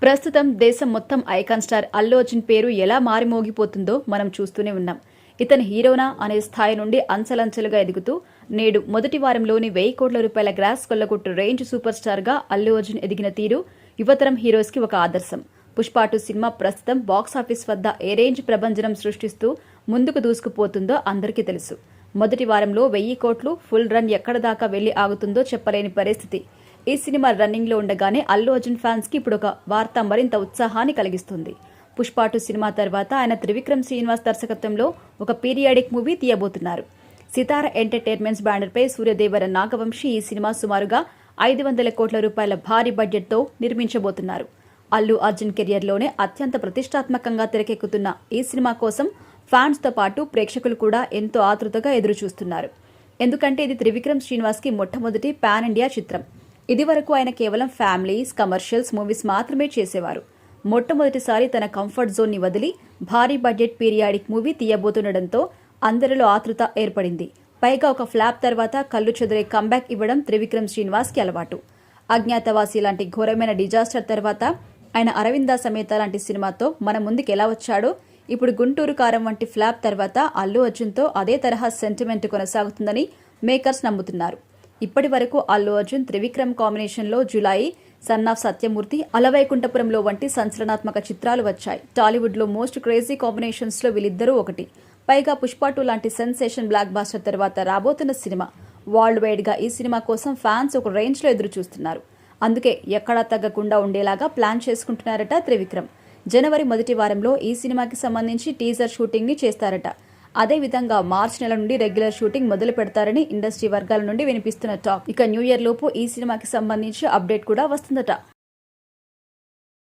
ప్రస్తుతం దేశం మొత్తం ఐకాన్ స్టార్ అల్లు అర్జున్ పేరు ఎలా మారిమోగిపోతుందో మనం చూస్తూనే ఉన్నాం. ఇతను హీరోనా అనే స్థాయి నుండి అంచెలంచెలుగా ఎదుగుతూ నేడు మొదటి వారంలోని 1,000 కోట్ల రూపాయల గ్రాస్ కొల్లగొట్టు రేంజ్ సూపర్ స్టార్ గా అల్లు అర్జున్ ఎదిగిన తీరు యువతరం హీరోస్ కి ఒక ఆదర్శం. పుష్ప 2 సినిమా ప్రస్తుతం బాక్సాఫీస్ వద్ద ఏ రేంజ్ ప్రభంజనం సృష్టిస్తూ ముందుకు దూసుకుపోతుందో అందరికీ తెలుసు. మొదటి వారంలో 1,000 కోట్లు ఫుల్ రన్ ఎక్కడ దాకా వెళ్లి ఆగుతుందో చెప్పలేని పరిస్థితి. ఈ సినిమా రన్నింగ్ లో ఉండగానే అల్లు అర్జున్ ఫ్యాన్స్ కి ఇప్పుడు ఒక వార్త మరింత ఉత్సాహాన్ని కలిగిస్తుంది. పుష్ప 2 సినిమా తర్వాత ఆయన త్రివిక్రమ్ శ్రీనివాస్ దర్శకత్వంలో ఒక పీరియాడిక్ మూవీ తీయబోతున్నారు. సితార ఎంటర్టైన్మెంట్స్ బ్యానర్ పై సూర్యదేవర నాగవంశీ ఈ సినిమా సుమారుగా 500 కోట్ల రూపాయల భారీ బడ్జెట్ తో నిర్మించబోతున్నారు. అల్లు అర్జున్ కెరియర్ లోనే అత్యంత ప్రతిష్టాత్మకంగా తెరకెక్కుతున్న ఈ సినిమా కోసం ఫ్యాన్స్ తో పాటు ప్రేక్షకులు కూడా ఎంతో ఆతృతగా ఎదురు చూస్తున్నారు. ఎందుకంటే ఇది త్రివిక్రమ్ శ్రీనివాస్ కి మొట్టమొదటి పాన్ ఇండియా చిత్రం. ఇదివరకు ఆయన కేవలం ఫ్యామిలీస్, కమర్షియల్స్ మూవీస్ మాత్రమే చేసేవారు. మొట్టమొదటిసారి తన కంఫర్ట్ జోన్ ని వదిలి భారీ బడ్జెట్ పీరియాడిక్ మూవీ తీయబోతుండటంతో అందరిలో ఆతృత ఏర్పడింది. పైగా ఒక ఫ్లాప్ తర్వాత కళ్ళు చెదిరే కంబ్యాక్ ఇవ్వడం త్రివిక్రమ్ శ్రీనివాస్ కి అలవాటు. అజ్ఞాతవాసి లాంటి ఘోరమైన డిజాస్టర్ తర్వాత ఆయన అరవింద సమేత లాంటి సినిమాతో మన ముందుకు ఎలా వచ్చాడో, ఇప్పుడు గుంటూరు కారం వంటి ఫ్లాప్ తర్వాత అల్లు అర్జున్తో అదే తరహా సెంటిమెంట్ కొనసాగుతుందని మేకర్స్ నమ్ముతున్నారు. ఇప్పటి వరకు అల్లు అర్జున్ త్రివిక్రమ్ కాంబినేషన్ లో జులాయి, సన్ ఆఫ్ సత్యమూర్తి, అలవైకుంఠపురంలో వంటి సంచలనాత్మక చిత్రాలు వచ్చాయి. టాలీవుడ్ లో మోస్ట్ క్రేజీ కాంబినేషన్స్ లో వీళ్ళిద్దరూ ఒకటి. పైగా పుష్ప 2 లాంటి సెన్సేషన్ బ్లాక్ బాస్టర్ తర్వాత రాబోతున్న సినిమా. వరల్డ్ వైడ్ గా ఈ సినిమా కోసం ఫ్యాన్స్ ఒక రేంజ్ లో ఎదురు చూస్తున్నారు. అందుకే ఎక్కడా తగ్గకుండా ఉండేలాగా ప్లాన్ చేసుకుంటున్నారట త్రివిక్రమ్. జనవరి మొదటి వారంలో ఈ సినిమాకి సంబంధించి టీజర్ షూటింగ్ ని చేస్తారట. అదేవిధంగా మార్చి నెల నుండి రెగ్యులర్ షూటింగ్ మొదలు పెడతారని ఇండస్ట్రీ వర్గాల నుండి వినిపిస్తున్న టాక్. ఇక న్యూ ఇయర్ లోపు ఈ సినిమాకి సంబంధించి అప్డేట్ కూడా వస్తుందట.